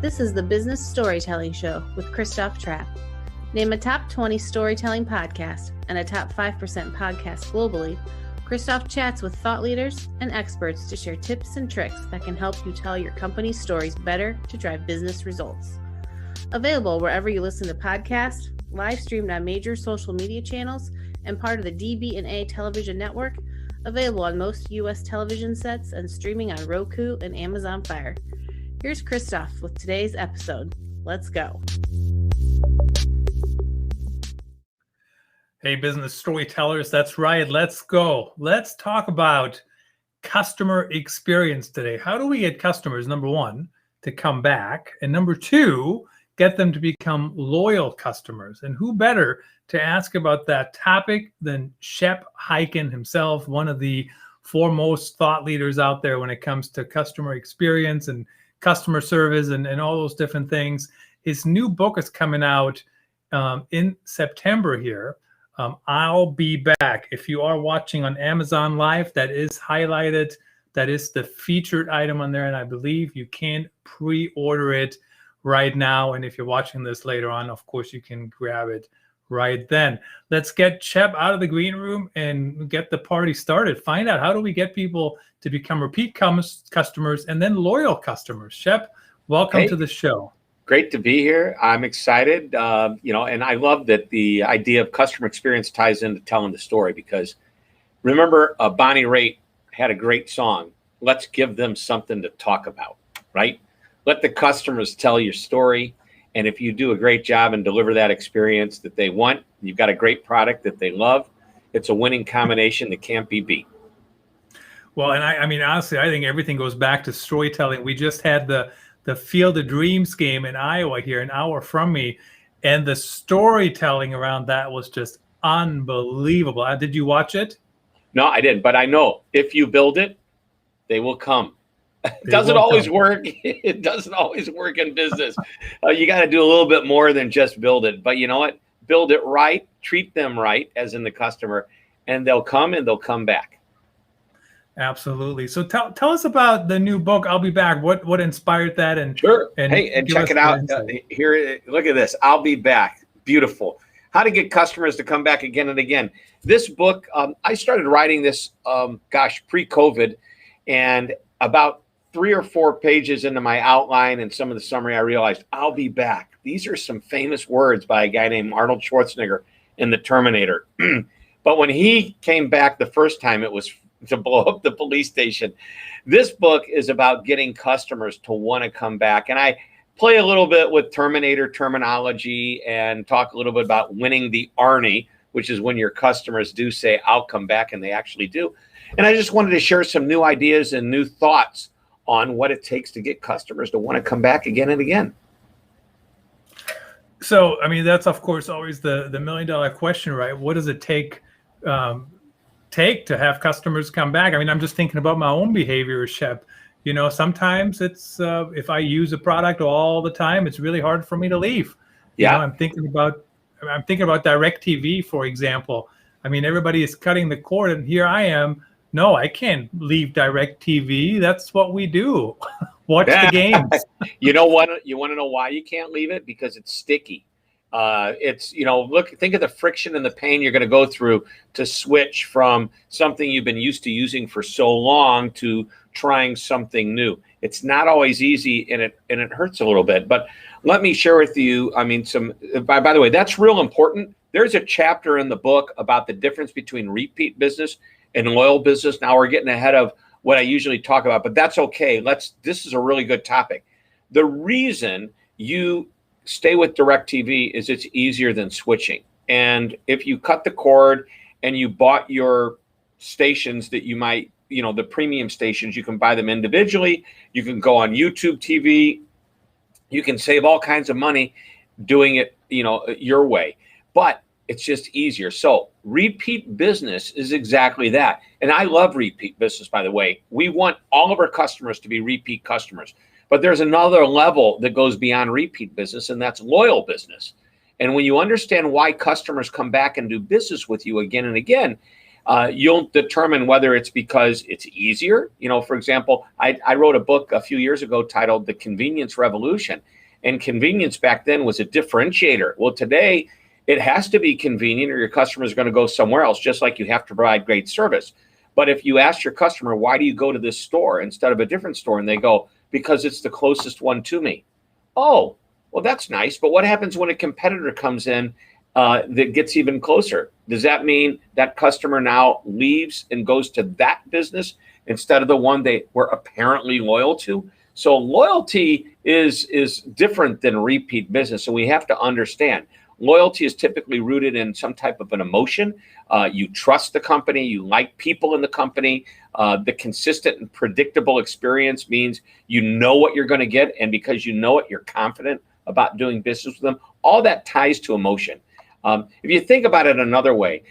This is the Business Storytelling Show with Christoph Trapp. Name a top 20 storytelling podcast and a top 5% podcast globally. Christoph chats with thought leaders and experts to share tips and tricks that can help you tell your company's stories better to drive business results. Available wherever you listen to podcasts, live streamed on major social media channels, and part of the DB&A television network. Available on most U.S. television sets and streaming on Roku and Amazon Fire. Here's Christoph with today's episode. Let's go. Hey, business storytellers, that's right. Let's go. Let's talk about customer experience today. How do we get customers, number one, to come back? And number two, get them to become loyal customers. And who better to ask about that topic than Shep Hyken himself, one of the foremost thought leaders out there when it comes to customer experience and customer service and all those different things. His new book is coming out in September here. I'll Be Back. If you are watching on Amazon Live, that is highlighted. That is the featured item on there. And I believe you can pre-order it right now. And if you're watching this later on, of course, you can grab it right then. Let's get Shep out of the green room and get the party started. Find out, how do we get people to become repeat customers and then loyal customers? Shep, welcome to the show. Great to be here. I'm excited, and I love that the idea of customer experience ties into telling the story, because remember, Bonnie Raitt had a great song, "Let's Give Them Something to Talk About," right? Let the customers tell your story. And if you do a great job and deliver that experience that they want, you've got a great product that they love. It's a winning combination that can't be beat. Well, and I mean, honestly, I think everything goes back to storytelling. We just had the Field of Dreams game in Iowa here, an hour from me, and the storytelling around that was just unbelievable. Did you watch it? No, I didn't, but I know if you build it, they will come. It doesn't always work. It doesn't always work in business. You got to do a little bit more than just build it. But you know what? Build it right, treat them right, as in the customer, and they'll come and they'll come back. Absolutely. So tell us about the new book, I'll Be Back. What inspired that? And sure. And check it out. Here, look at this. I'll Be Back. Beautiful. How to get customers to come back again and again. This book, I started writing this, pre-COVID, and about 3 or 4 pages into my outline and some of the summary, I realized I'll be back. These are some famous words by a guy named Arnold Schwarzenegger in The Terminator. But when he came back the first time, it was to blow up the police station. This book is about getting customers to want to come back. And I play a little bit with Terminator terminology and talk a little bit about winning the Arnie, which is when your customers do say, I'll come back, and they actually do. And I just wanted to share some new ideas and new thoughts on what it takes to get customers to want to come back again and again. So, I mean, that's, of course, always the million-dollar question, right? What does it take to have customers come back? I mean, I'm just thinking about my own behavior, Shep. You know, sometimes it's if I use a product all the time, it's really hard for me to leave. Yeah. You know, I'm thinking about DirecTV, for example. I mean, everybody is cutting the cord, and here I am. No, I can't leave DirecTV. That's what we do. Watch the games. You know what? You want to know why you can't leave it? Because it's sticky. Think of the friction and the pain you're going to go through to switch from something you've been used to using for so long to trying something new. It's not always easy, and it hurts a little bit. But let me share with you, I mean, by the way, that's real important. There's a chapter in the book about the difference between repeat business and loyal business. Now we're getting ahead of what I usually talk about, but that's okay. This is a really good topic. The reason you stay with DirecTV is it's easier than switching. And if you cut the cord and you bought your stations that you might, the premium stations, you can buy them individually. You can go on YouTube TV. You can save all kinds of money doing it, your way. But it's just easier. So repeat business is exactly that. And I love repeat business, by the way. We want all of our customers to be repeat customers. But there's another level that goes beyond repeat business, and that's loyal business. And when you understand why customers come back and do business with you again and again, You'll determine whether it's because it's easier. For example, I wrote a book a few years ago titled The Convenience Revolution. And convenience back then was a differentiator. Well, today it has to be convenient or your customer is going to go somewhere else, just like you have to provide great service. But if you ask your customer, why do you go to this store instead of a different store? And they go, because it's the closest one to me. Oh, well, that's nice. But what happens when a competitor comes in that gets even closer? Does that mean that customer now leaves and goes to that business instead of the one they were apparently loyal to? So loyalty is different than repeat business. So we have to understand loyalty is typically rooted in some type of an emotion. You trust the company, you like people in the company. The consistent and predictable experience means you know what you're going to get. And because you know it, you're confident about doing business with them. All that ties to emotion. If you think about it another way,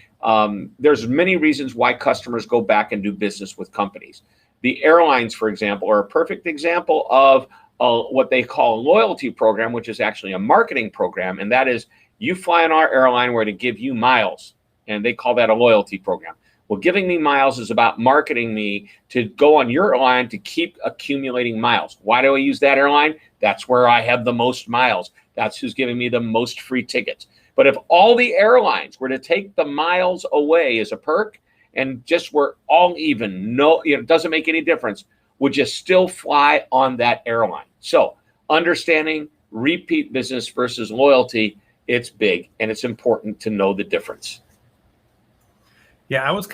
there's many reasons why customers go back and do business with companies. The airlines, for example, are a perfect example of what they call a loyalty program, which is actually a marketing program. And that is, you fly on our airline, we're to give you miles. And they call that a loyalty program. Well, giving me miles is about marketing me to go on your airline to keep accumulating miles. Why do I use that airline? That's where I have the most miles. That's who's giving me the most free tickets. But if all the airlines were to take the miles away as a perk and just were all even, it doesn't make any difference, would you still fly on that airline? So understanding repeat business versus loyalty, it's big, and it's important to know the difference. Yeah, I was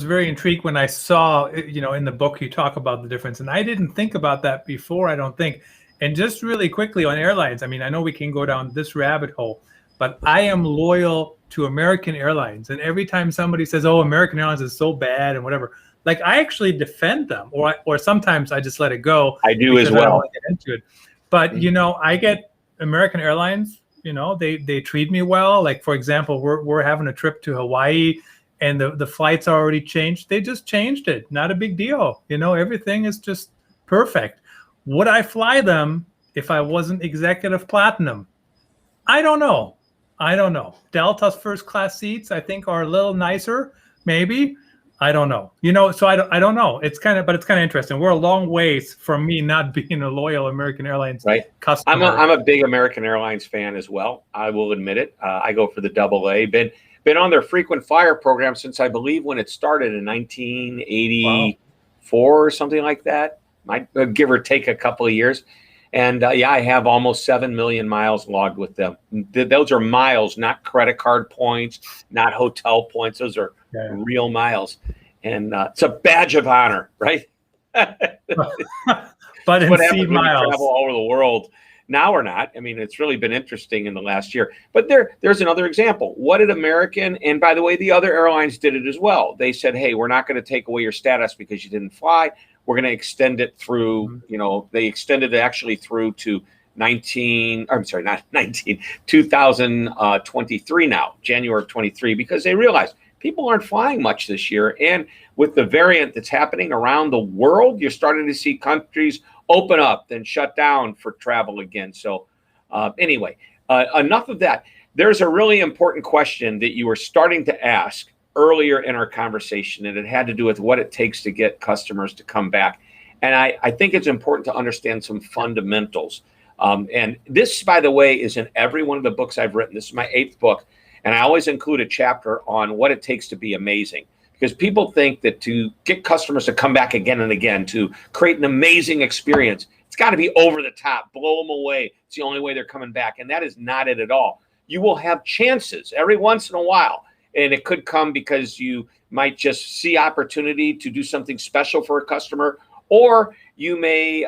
very intrigued when I saw, in the book you talk about the difference, and I didn't think about that before, I don't think. And just really quickly on airlines, I mean, I know we can go down this rabbit hole, but I am loyal to American Airlines. And every time somebody says, oh, American Airlines is so bad and whatever, like I actually defend them, or sometimes I just let it go. I do as well. I don't want to get into it. But, I get American Airlines, they treat me well. Like, for example, we're having a trip to Hawaii and the flight's already changed. They just changed it. Not a big deal. Everything is just perfect. Would I fly them if I wasn't executive platinum? I don't know. Delta's first class seats, I think, are a little nicer, maybe. I don't know. So I don't know. It's kind of interesting. We're a long ways from me not being a loyal American Airlines customer. I'm a big American Airlines fan as well. I will admit it. I go for the AA. Been on their frequent flyer program since I believe when it started in 1984 or something like that. Might give or take a couple of years. And I have almost 7 million miles logged with them. Those are miles, not credit card points, not hotel points. Those are real miles. And it's a badge of honor, right? But in what seed happens when miles. you travel all over the world now or not? I mean, it's really been interesting in the last year. But there's another example. What did American, and by the way, the other airlines did it as well. They said, hey, we're not going to take away your status because you didn't fly. We're going to extend it through, they extended it actually through to 2023 now, January of 23, because they realized people aren't flying much this year. And with the variant that's happening around the world, you're starting to see countries open up, then shut down for travel again. So anyway, enough of that. There's a really important question that you were starting to ask earlier in our conversation, and it had to do with what it takes to get customers to come back. And I think it's important to understand some fundamentals. And this, by the way, is in every one of the books I've written. This is my 8th book. And I always include a chapter on what it takes to be amazing. Because people think that to get customers to come back again and again, to create an amazing experience, it's got to be over the top, blow them away. It's the only way they're coming back. And that is not it at all. You will have chances every once in a while. And it could come because you might just see opportunity to do something special for a customer, or you may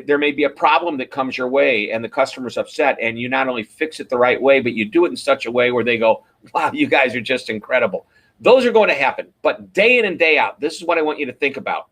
there may be a problem that comes your way and the customer's upset, and you not only fix it the right way, but you do it in such a way where they go, wow, you guys are just incredible. Those are going to happen. But day in and day out, this is what I want you to think about.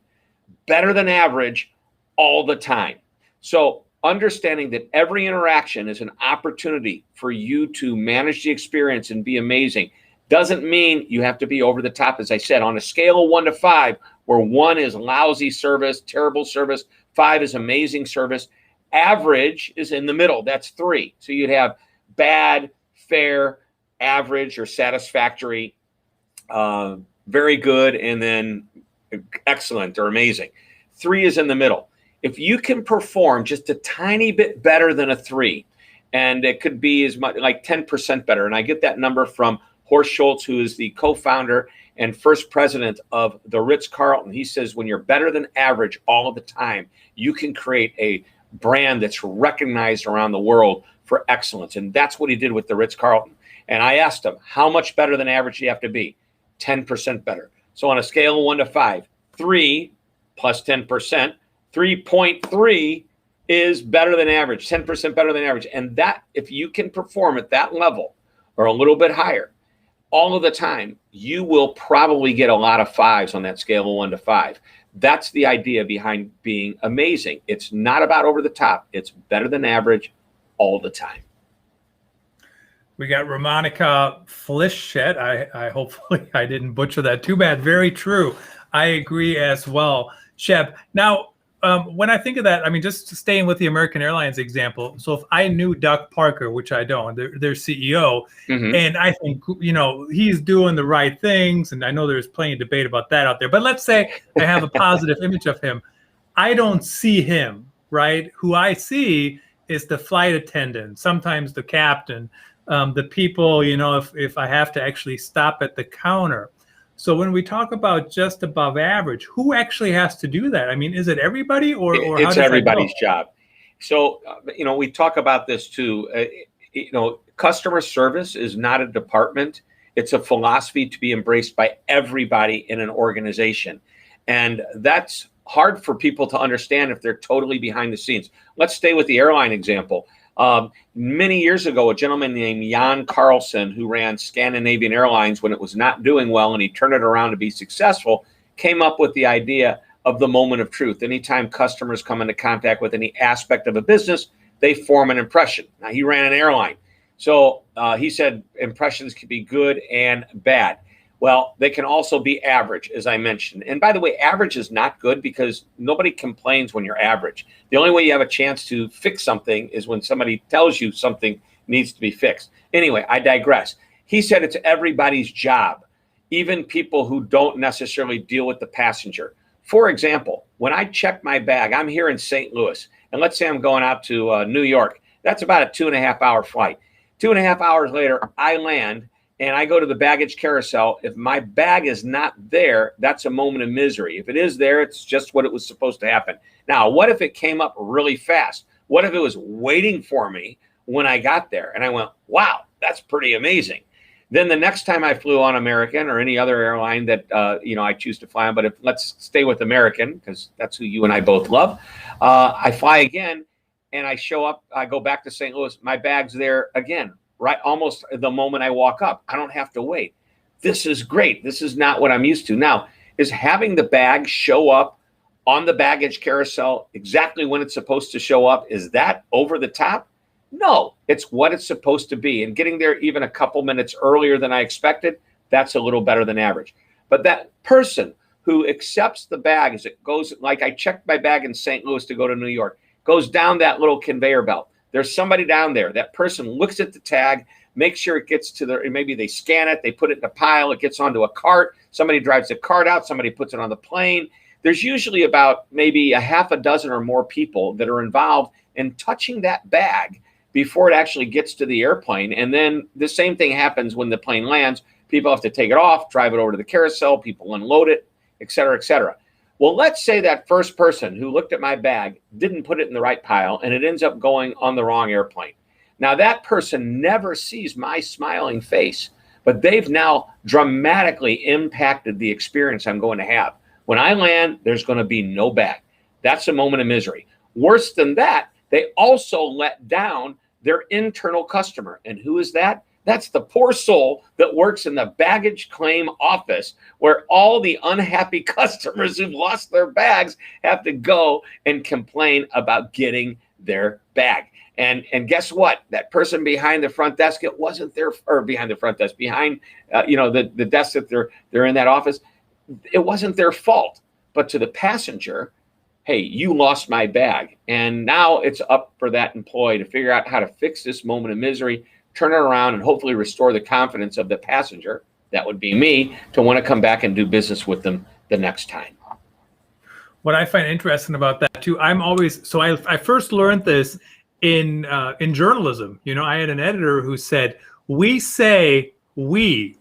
Better than average all the time. So understanding that every interaction is an opportunity for you to manage the experience and be amazing doesn't mean you have to be over the top. As I said, on a scale of 1 to 5, where 1 is lousy service, terrible service, 5 is amazing service, average is in the middle. That's 3. So you'd have bad, fair, average, or satisfactory. very good, and then excellent or amazing. 3 is in the middle. If you can perform just a tiny bit better than a 3, and it could be as much like 10% better, and I get that number from Horst Schultz, who is the co-founder and first president of the Ritz-Carlton. He says when you're better than average all of the time, you can create a brand that's recognized around the world for excellence. And that's what he did with the Ritz-Carlton. And I asked him, how much better than average do you have to be? 10% better. So on a scale of 1 to 5, 3 plus 10%, 3.3 is better than average, 10% better than average. And that, if you can perform at that level or a little bit higher all of the time, you will probably get a lot of 5s on that scale of 1 to 5. That's the idea behind being amazing. It's not about over the top. It's better than average all the time. We got Romanica Flischet. I hopefully I didn't butcher that. Too bad. Very true. I agree as well. Shep, now, when I think of that, I mean, just staying with the American Airlines example. So if I knew Doug Parker, which I don't, their CEO, and I think, he's doing the right things, and I know there's plenty of debate about that out there, but let's say I have a positive image of him. I don't see him, right? Who I see is the flight attendant, sometimes the captain, the people, if I have to actually stop at the counter. So when we talk about just above average, who actually has to do that? I mean, is it everybody or it's everybody's job? So, we talk about this too. Customer service is not a department. It's a philosophy to be embraced by everybody in an organization. And that's hard for people to understand if they're totally behind the scenes. Let's stay with the airline example. Many years ago, a gentleman named Jan Carlson, who ran Scandinavian Airlines when it was not doing well and he turned it around to be successful, came up with the idea of the moment of truth. Anytime customers come into contact with any aspect of a business, they form an impression. Now, he ran an airline. So he said impressions can be good and bad. Well, they can also be average, as I mentioned. And by the way, average is not good because nobody complains when you're average. The only way you have a chance to fix something is when somebody tells you something needs to be fixed. Anyway, I digress. He said it's everybody's job, even people who don't necessarily deal with the passenger. For example, when I check my bag, I'm here in St. Louis, and let's say I'm going out to New York. That's about a 2.5-hour flight. 2.5 hours later, I land. And I go to the baggage carousel. If my bag is not there, that's a moment of misery. If it is there, it's just what it was supposed to happen. Now, what if it came up really fast? What if it was waiting for me when I got there? And I went, wow, that's pretty amazing. Then the next time I flew on American or any other airline that, I choose to fly on, but let's stay with American because that's who you and I both love. I fly again and I show up, I go back to St. Louis, my bag's there again. Right, almost the moment I walk up. I don't have to wait. This is great. This is not what I'm used to. Now, is having the bag show up on the baggage carousel exactly when it's supposed to show up, is that over the top? No, it's what it's supposed to be. And getting there even a couple minutes earlier than I expected, that's a little better than average. But that person who accepts the bag as it goes, like I checked my bag in St. Louis to go to New York, goes down that little conveyor belt. There's somebody down there. That person looks at the tag, makes sure it gets to maybe they scan it, they put it in a pile, it gets onto a cart. Somebody drives the cart out, somebody puts it on the plane. There's usually about maybe a half a dozen or more people that are involved in touching that bag before it actually gets to the airplane. And then the same thing happens when the plane lands. People have to take it off, drive it over to the carousel, people unload it, et cetera, et cetera. Well, let's say that first person who looked at my bag didn't put it in the right pile and it ends up going on the wrong airplane. Now, that person never sees my smiling face, but they've now dramatically impacted the experience I'm going to have. When I land, there's going to be no bag. That's a moment of misery. Worse than that, they also let down their internal customer. And who is that? That's the poor soul that works in the baggage claim office where all the unhappy customers who've lost their bags have to go and complain about getting their bag. And guess what? That person behind the front desk, it wasn't their, or behind the front desk, behind, the desk that they're in that office, it wasn't their fault. But to the passenger, hey, you lost my bag. And now it's up for that employee to figure out how to fix this moment of misery, turn it around, and hopefully restore the confidence of the passenger that would be me, to want to come back and do business with them the next time. What I find interesting about that too, I first learned this in journalism. You know, I had an editor who said, we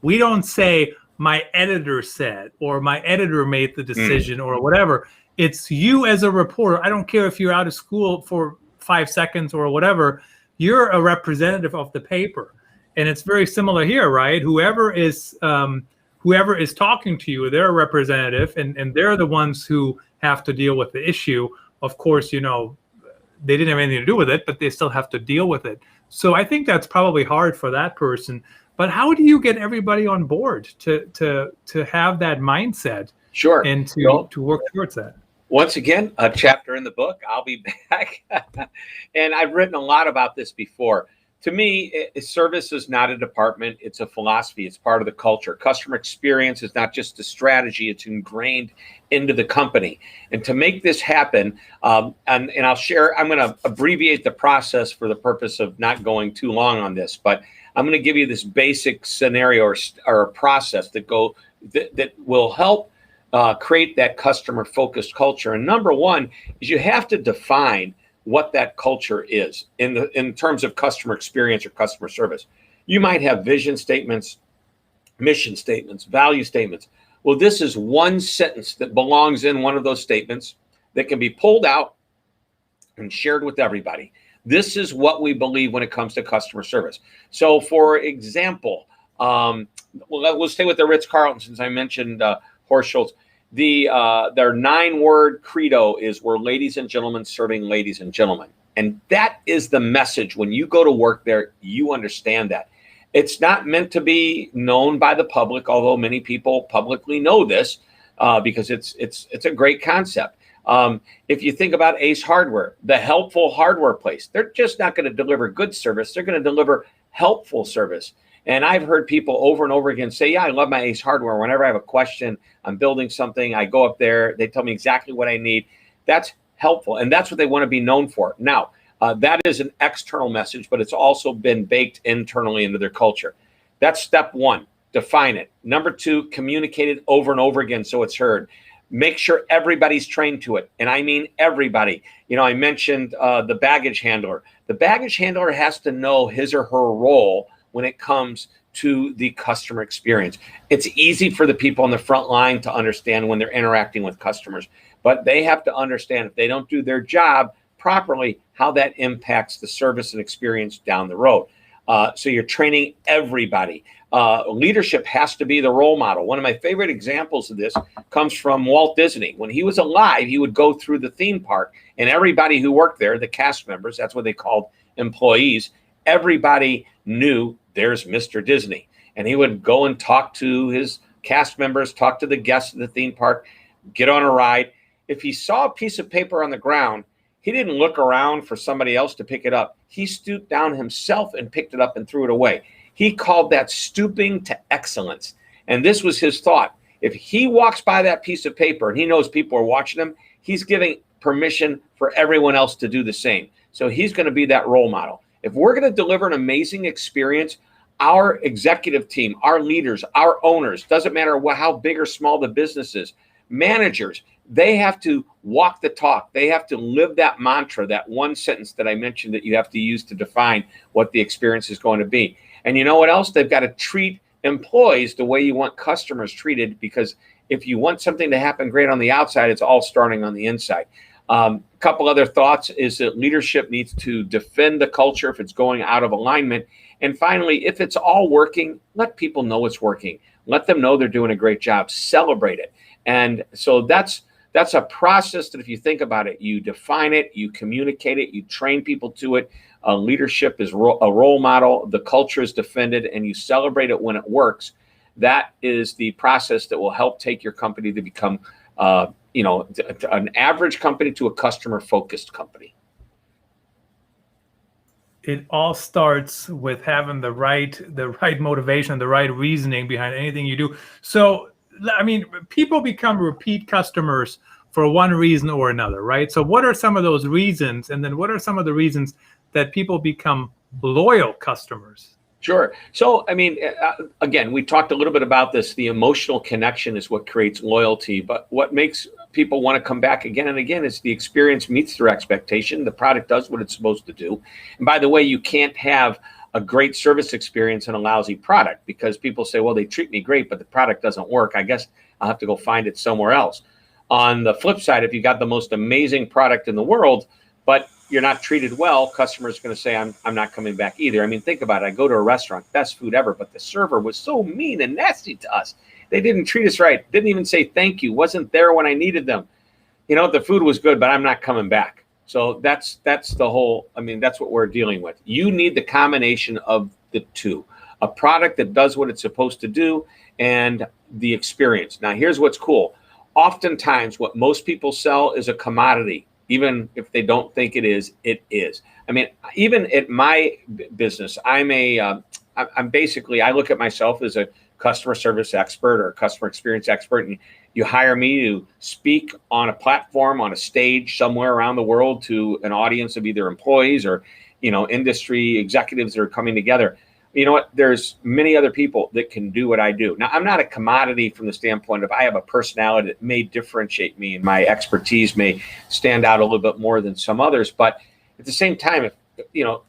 don't say my editor said, or my editor made the decision, or whatever. It's you as a reporter. I don't care if you're out of school for 5 seconds or whatever, you're a representative of the paper. And it's very similar here, right? Whoever is talking to you, they're a representative, and they're the ones who have to deal with the issue. Of course, you know, they didn't have anything to do with it, but they still have to deal with it. So I think that's probably hard for that person. But how do you get everybody on board to have that mindset? Sure. And to work towards that? Once again, a chapter in the book. I'll be back. And I've written a lot about this before. To me, service is not a department. It's a philosophy. It's part of the culture. Customer experience is not just a strategy. It's ingrained into the company. And to make this happen, and I'll share, I'm going to abbreviate the process for the purpose of not going too long on this, but I'm going to give you this basic scenario or a process that will help create that customer-focused culture. And number one is you have to define what that culture is in terms of customer experience or customer service. You might have vision statements, mission statements, value statements. Well, this is one sentence that belongs in one of those statements that can be pulled out and shared with everybody. This is what we believe when it comes to customer service. So, for example, we'll stay with the Ritz-Carlton since I mentioned Horst Schulze. Their 9-word credo is, we're ladies and gentlemen serving ladies and gentlemen. And that is the message. When you go to work there, you understand that. It's not meant to be known by the public, although many people publicly know this because it's a great concept. If you think about Ace Hardware, the helpful hardware place, they're just not going to deliver good service. They're going to deliver helpful service. And I've heard people over and over again say, yeah, I love my Ace Hardware. Whenever I have a question, I'm building something, I go up there, they tell me exactly what I need. That's helpful. And that's what they want to be known for. Now, that is an external message, but it's also been baked internally into their culture. That's step one, define it. Number two, communicate it over and over again so it's heard. Make sure everybody's trained to it. And I mean everybody. You know, I mentioned the baggage handler. The baggage handler has to know his or her role when it comes to the customer experience. It's easy for the people on the front line to understand when they're interacting with customers, but they have to understand if they don't do their job properly, how that impacts the service and experience down the road. So you're training everybody. Leadership has to be the role model. One of my favorite examples of this comes from Walt Disney. When he was alive, he would go through the theme park, and everybody who worked there, the cast members, that's what they called employees, everybody knew there's Mr. Disney. And he would go and talk to his cast members, talk to the guests of the theme park, get on a ride. If he saw a piece of paper on the ground, he didn't look around for somebody else to pick it up. He stooped down himself and picked it up and threw it away. He called that stooping to excellence. And this was his thought. If he walks by that piece of paper and he knows people are watching him, he's giving permission for everyone else to do the same. So he's going to be that role model. If we're going to deliver an amazing experience, our executive team, our leaders, our owners, doesn't matter how big or small the business is, managers, they have to walk the talk. They have to live that mantra, that one sentence that I mentioned that you have to use to define what the experience is going to be. And you know what else? They've got to treat employees the way you want customers treated, because if you want something to happen great on the outside, it's all starting on the inside. A couple other thoughts is that leadership needs to defend the culture if it's going out of alignment. And finally, if it's all working, let people know it's working. Let them know they're doing a great job. Celebrate it. And so that's a process that if you think about it, you define it, you communicate it, you train people to it. Leadership is a role model. The culture is defended, and you celebrate it when it works. That is the process that will help take your company to become an average company to a customer-focused company. It all starts with having the right motivation, the right reasoning behind anything you do. So, I mean, people become repeat customers for one reason or another, right? So what are some of those reasons? And then what are some of the reasons that people become loyal customers? Sure. So, I mean, again, we talked a little bit about this. The emotional connection is what creates loyalty, but what makes people want to come back again and again is the experience meets their expectation. The product does what it's supposed to do. And by the way, you can't have a great service experience and a lousy product, because people say, well, they treat me great, but the product doesn't work. I guess I'll have to go find it somewhere else. On the flip side, if you got the most amazing product in the world, but you're not treated well, customers are going to say, I'm not coming back either. I mean, think about it. I go to a restaurant, best food ever, but the server was so mean and nasty to us. They didn't treat us right. Didn't even say thank you. Wasn't there when I needed them. You know, the food was good, but I'm not coming back. So that's the whole, I mean, that's what we're dealing with. You need the combination of the two, a product that does what it's supposed to do and the experience. Now, here's what's cool. Oftentimes, what most people sell is a commodity. Even if they don't think it is, it is. I mean, even at my business, I'm basically, I look at myself as a customer service expert or a customer experience expert, and you hire me to speak on a platform, on a stage somewhere around the world to an audience of either employees or, industry executives that are coming together. You know what? There's many other people that can do what I do. Now, I'm not a commodity from the standpoint of I have a personality that may differentiate me and my expertise may stand out a little bit more than some others. But at the same time, if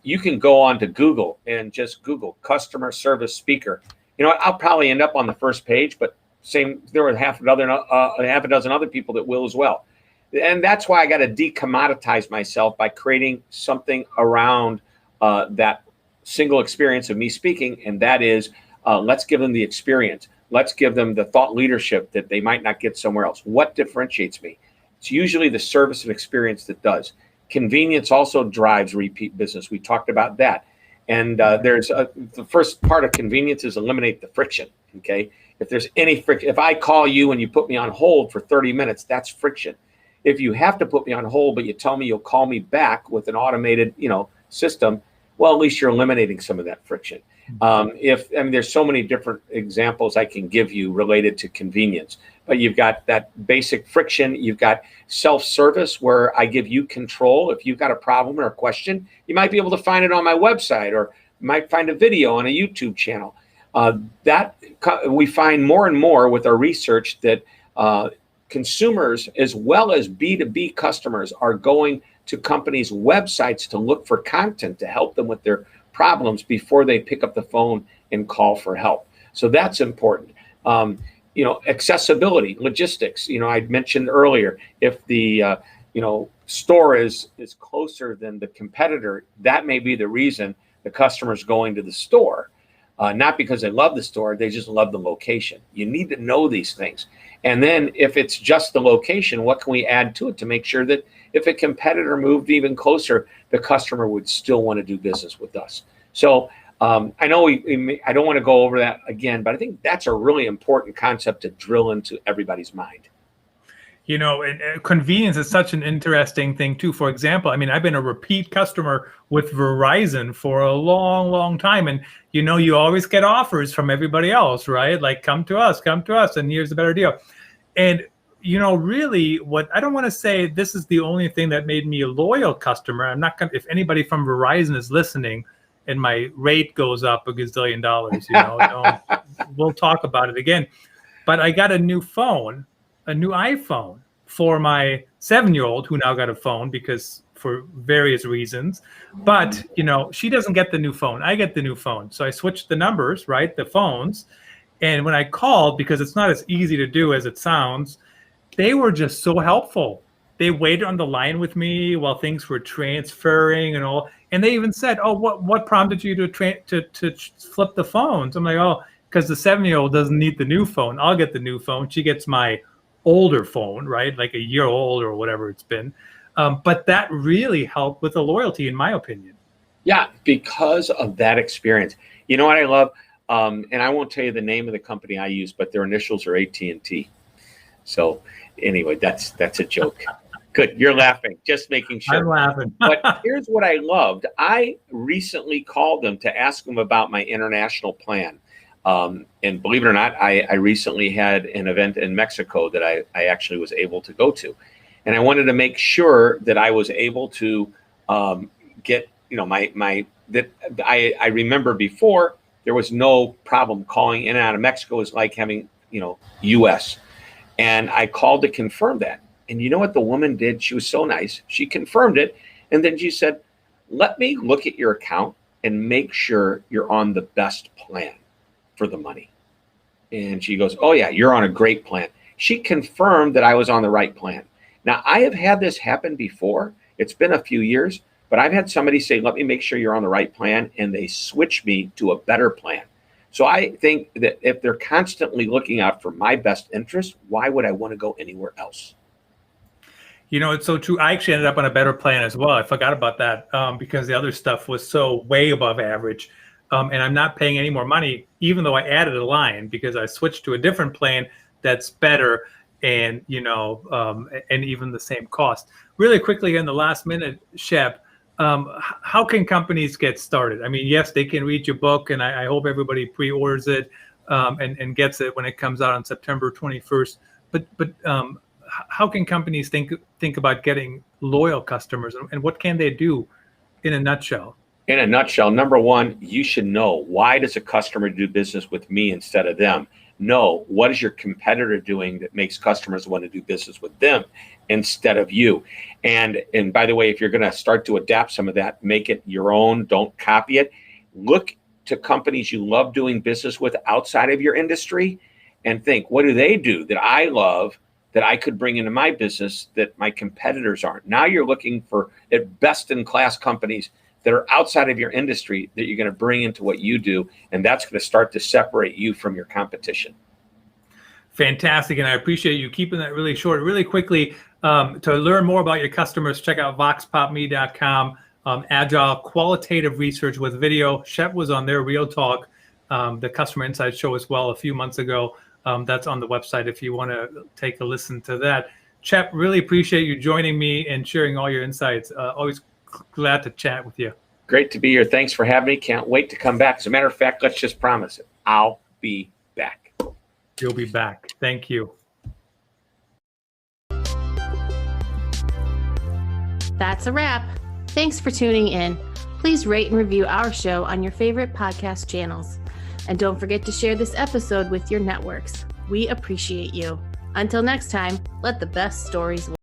you can go on to Google and just Google customer service speaker. I'll probably end up on the first page, but there were half a dozen other people that will as well. And that's why I got to decommoditize myself by creating something around that single experience of me speaking, and that is let's give them the experience. Let's give them the thought leadership that they might not get somewhere else. What differentiates me? It's usually the service and experience that does. Convenience also drives repeat business. We talked about that. And the first part of convenience is eliminate the friction, okay? If there's any friction, if I call you and you put me on hold for 30 minutes, that's friction. If you have to put me on hold, but you tell me you'll call me back with an automated, system, well, at least you're eliminating some of that friction. There's so many different examples I can give you related to convenience, but you've got that basic friction. You've got self-service where I give you control. If you've got a problem or a question, you might be able to find it on my website, or you might find a video on a YouTube channel. That we find more and more with our research that consumers as well as B2B customers are going to companies' websites to look for content to help them with their problems before they pick up the phone and call for help. So that's important. Accessibility, logistics. I mentioned earlier, if the store is closer than the competitor, that may be the reason the customer's going to the store. Not because they love the store, they just love the location. You need to know these things. And then if it's just the location, what can we add to it to make sure that if a competitor moved even closer, the customer would still want to do business with us? So I know I don't want to go over that again, but I think that's a really important concept to drill into everybody's mind. And convenience is such an interesting thing too. For example, I've been a repeat customer with Verizon for a long, long time. And, you always get offers from everybody else, right? Like, come to us, and here's a better deal. And, really what I don't want to say this is the only thing that made me a loyal customer. I'm not going to, if anybody from Verizon is listening and my rate goes up $1 gazillion, we'll talk about it again. But I got a new iPhone for my 7-year-old who now got a phone because for various reasons, but she doesn't get the new phone. I get the new phone. So I switched the numbers, right? The phones. And when I called, because it's not as easy to do as it sounds, they were just so helpful. They waited on the line with me while things were transferring and all. And they even said, oh, what prompted you to flip the phones? I'm like, oh, because the 7-year-old doesn't need the new phone. I'll get the new phone. She gets my older phone, right? Like a year old or whatever it's been. But that really helped with the loyalty, in my opinion. Yeah, because of that experience. You know what I love? And I won't tell you the name of the company I use, but their initials are AT&T. So anyway, that's a joke. Good. You're laughing, just making sure. I'm laughing. But here's what I loved. I recently called them to ask them about my international plan. And believe it or not, I recently had an event in Mexico that I actually was able to go to. And I wanted to make sure that I was able to get, I remember before there was no problem calling in and out of Mexico. It was like having, US. And I called to confirm that. And you know what the woman did? She was so nice. She confirmed it. And then she said, let me look at your account and make sure you're on the best plan for the money. And she goes, oh yeah, you're on a great plan. She confirmed that I was on the right plan. Now, I have had this happen before. It's been a few years, but I've had somebody say, let me make sure you're on the right plan. And they switch me to a better plan. So I think that if they're constantly looking out for my best interest, why would I want to go anywhere else? It's so true. I actually ended up on a better plan as well. I forgot about that because the other stuff was so way above average. And I'm not paying any more money, even though I added a line, because I switched to a different plan that's better and, and even the same cost. Really quickly in the last minute, Shep, how can companies get started? I mean, yes, they can read your book, and I hope everybody pre-orders it and gets it when it comes out on September 21st. But how can companies think about getting loyal customers, and what can they do in a nutshell? In a nutshell, number one, you should know, why does a customer do business with me instead of them? Know, what is your competitor doing that makes customers want to do business with them instead of you? And by the way, if you're going to start to adapt some of that, make it your own, don't copy it. Look to companies you love doing business with outside of your industry and think, what do they do that I love that I could bring into my business that my competitors aren't? Now you're looking for best in class companies that are outside of your industry that you're going to bring into what you do. And that's going to start to separate you from your competition. Fantastic. And I appreciate you keeping that really short. Really quickly, to learn more about your customers, check out voxpopme.com. Agile qualitative research with video. Shep was on their Real Talk, the Customer Insight show as well a few months ago. That's on the website if you want to take a listen to that. Shep, really appreciate you joining me and sharing all your insights. Always glad to chat with you. Great to be here. Thanks for having me. Can't wait to come back. As a matter of fact, let's just promise it. I'll be back. You'll be back. Thank you. That's a wrap. Thanks for tuning in. Please rate and review our show on your favorite podcast channels. And don't forget to share this episode with your networks. We appreciate you. Until next time, let the best stories win.